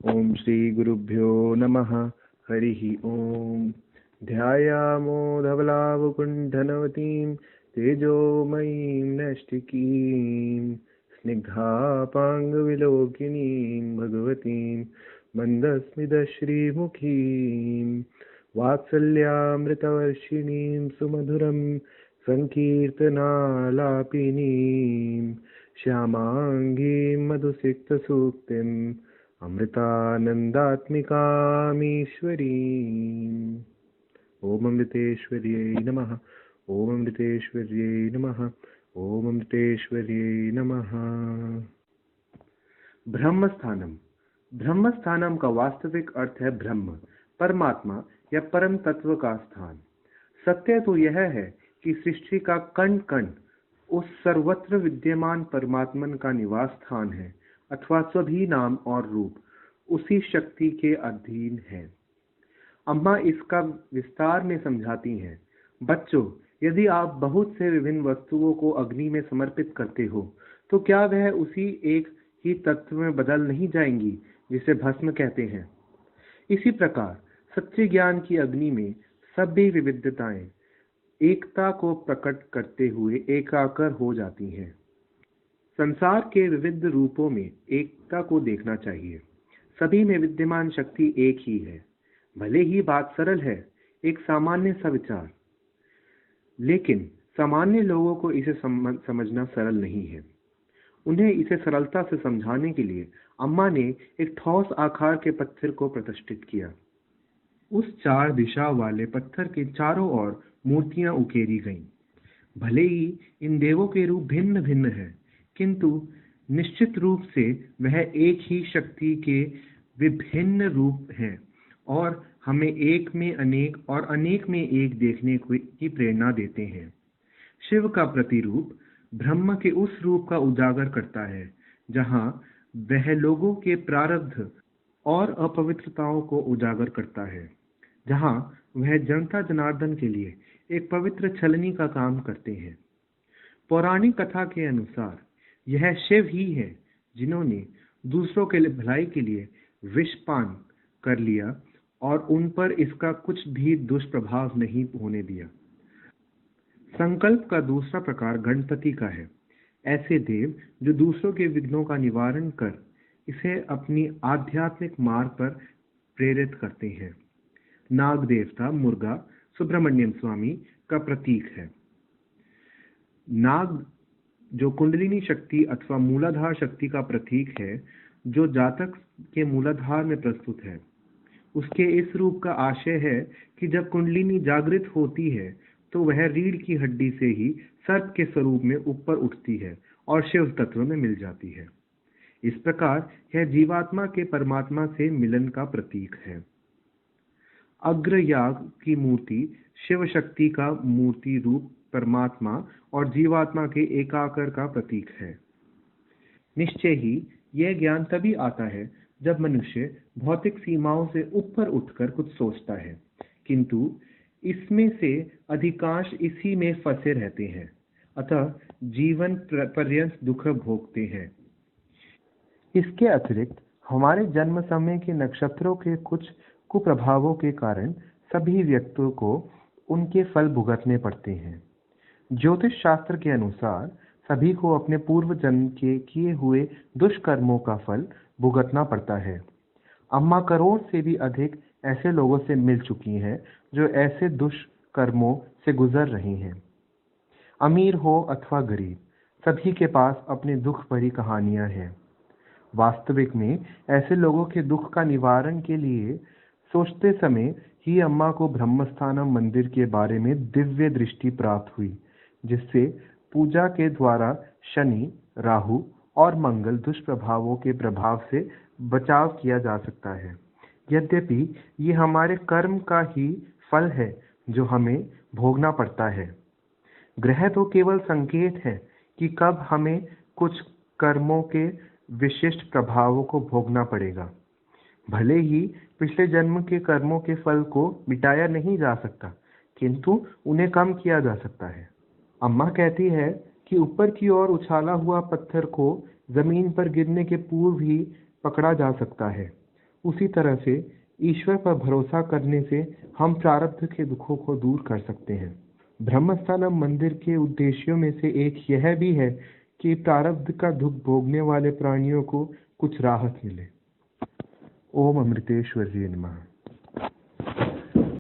ओम श्री गुरुभ्यो नमः। हरिः ओम। ध्यायामो धवलावकुण्ठनवतीं तेजोमयीं नैष्टिकीं स्निग्धापाङ्गविलोकिनीं भगवतीं मन्दस्मितश्रीमुखीं वात्सल्यामृतवर्षिणीं सुमधुरं सङ्कीर्तनालापिनीं श्यामाङ्गीं मधुसिक्तसूक्तिम् अमृतानन्दात्मिकामीश्वरीम्। ओम अमृतेश्वर्यै नमः। ओम अमृतेश्वर्यै नमः। ओम अमृतेश्वर्यै नमः। ब्रह्मस्थानम। ब्रह्मस्थानम का वास्तविक अर्थ है ब्रह्म, परमात्मा या परम तत्व का स्थान। सत्य तो यह है कि सृष्टि का कण कण उस सर्वत्र विद्यमान परमात्मन का निवास स्थान है, अथवा सभी नाम और रूप उसी शक्ति के अधीन है। अम्मा इसका विस्तार में समझाती हैं। बच्चों, यदि आप बहुत से विभिन्न वस्तुओं को अग्नि में समर्पित करते हो, तो क्या वह उसी एक ही तत्व में बदल नहीं जाएंगी जिसे भस्म कहते हैं? इसी प्रकार सच्चे ज्ञान की अग्नि में सभी विविधताएं एकता को प्रकट करते हुए एकाकार हो जाती हैं। संसार के विविध रूपों में एकता को देखना चाहिए। सभी में विद्यमान शक्ति एक ही है। भले ही बात सरल है, एक सामान्य सा विचार, लेकिन सामान्य लोगों को इसे समझना सरल नहीं है। उन्हें इसे सरलता से समझाने के लिए अम्मा ने एक ठोस आकार के पत्थर को प्रतिष्ठित किया। उस 4 दिशा वाले पत्थर के चारों ओर मूर्तियां उकेरी गईं। भले ही इन देवों के रूप भिन्न भिन्न हैं, किंतु निश्चित रूप से वह एक ही शक्ति के विभिन्न रूप हैं और हमें एक में अनेक और अनेक में एक देखने की प्रेरणा देते हैं। शिव का प्रतिरूप ब्रह्म के उस रूप का उजागर करता है जहां वह लोगों के प्रारब्ध और अपवित्रताओं को उजागर करता है, जहां वह जनता जनार्दन के लिए एक पवित्र छलनी का काम करते हैं। पौराणिक कथा के अनुसार यह शिव ही है जिन्होंने दूसरों के भलाई के लिए विषपान कर लिया और उन पर इसका कुछ भी दुष्प्रभाव नहीं होने दिया। संकल्प का दूसरा प्रकार गणपति का है। ऐसे देव जो दूसरों के विघ्नों का निवारण कर इसे अपनी आध्यात्मिक मार्ग पर प्रेरित करते हैं। नाग देवता मुर्गा सुब्रमण्यम स्वामी का प्रतीक है। नाग जो कुंडलिनी शक्ति अथवा मूलाधार शक्ति का प्रतीक है, जो जातक के मूलाधार में प्रस्तुत है। उसके इस रूप का आशय है कि जब कुंडलिनी जागृत होती है तो वह रीढ़ की हड्डी से ही सर्प के स्वरूप में ऊपर उठती है और शिव तत्व में मिल जाती है। इस प्रकार यह जीवात्मा के परमात्मा से मिलन का प्रतीक है। अग्रयाग की मूर्ति शिव शक्ति का मूर्ति रूप परमात्मा और जीवात्मा के एकाकार का प्रतीक है। निश्चय ही यह ज्ञान तभी आता है जब मनुष्य भौतिक सीमाओं से ऊपर उठकर कुछ सोचता है, किंतु इसमें से अधिकांश इसी में फंसे रहते हैं, अतः जीवन पर्यंत दुख भोगते हैं। इसके अतिरिक्त हमारे जन्म समय के नक्षत्रों के कुछ कुप्रभावों के कारण सभी व्यक्तियों को उनके फल भुगतने पड़ते हैं। ज्योतिष शास्त्र के अनुसार सभी को अपने पूर्व जन्म के किए हुए दुष्कर्मों का फल भुगतना पड़ता है। अम्मा करोड़ से भी अधिक ऐसे लोगों से मिल चुकी हैं जो ऐसे दुष्कर्मों से गुजर रहे हैं। अमीर हो अथवा गरीब, सभी के पास अपने दुख भरी कहानियां हैं। वास्तविक में ऐसे लोगों के दुख का निवारण के लिए सोचते समय ही अम्मा को ब्रह्मस्थानम मंदिर के बारे में दिव्य दृष्टि प्राप्त हुई, जिससे पूजा के द्वारा शनि, राहु और मंगल दुष्प्रभावों के प्रभाव से बचाव किया जा सकता है। यद्यपि ये हमारे कर्म का ही फल है जो हमें भोगना पड़ता है। ग्रह तो केवल संकेत है कि कब हमें कुछ कर्मों के विशिष्ट प्रभावों को भोगना पड़ेगा। भले ही पिछले जन्म के कर्मों के फल को मिटाया नहीं जा सकता, किंतु उन्हें कम किया जा सकता है। अम्मा कहती है कि ऊपर की ओर उछाला हुआ पत्थर को जमीन पर गिरने के पूर्व ही पकड़ा जा सकता है, उसी तरह से ईश्वर पर भरोसा करने से हम प्रारब्ध के दुखों को दूर कर सकते हैं। ब्रह्मस्थानम मंदिर के उद्देश्यों में से एक यह भी है कि प्रारब्ध का दुख भोगने वाले प्राणियों को कुछ राहत मिले। ओम अमृतेश्वर जी नमः।